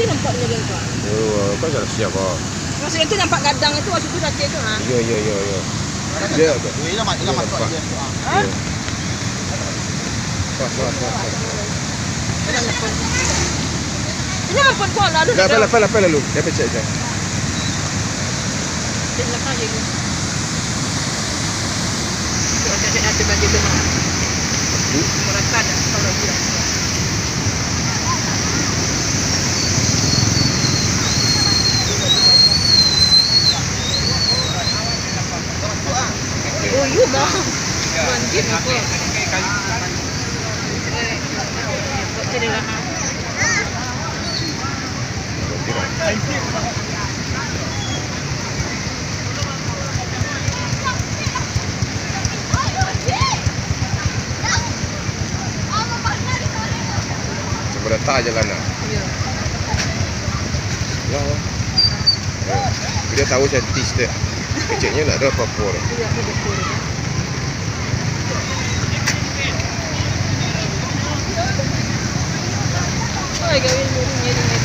Mesti nampaknya dia tuan. Oh, kau jangan siap ah. Maksudnya tu nampak gadang itu, maksud tu datil tu ha. Ya. Dia apa? Dia masuk dia. Ha? Pas. Ini nampak kuat lalu. Dah apa lalu. Dia pecah je. Dia lepas je. Tu ada hati bagi demam. Mereka ada kalau dia. Oh, you mah. Banjir apa? Jadi lah. Seberata jalan lah. Ya. Ya. Dia tahu saya tis dia. Kecilnya nak ada apa-apa. Ya, betul. Ay, gawin mo rin yan.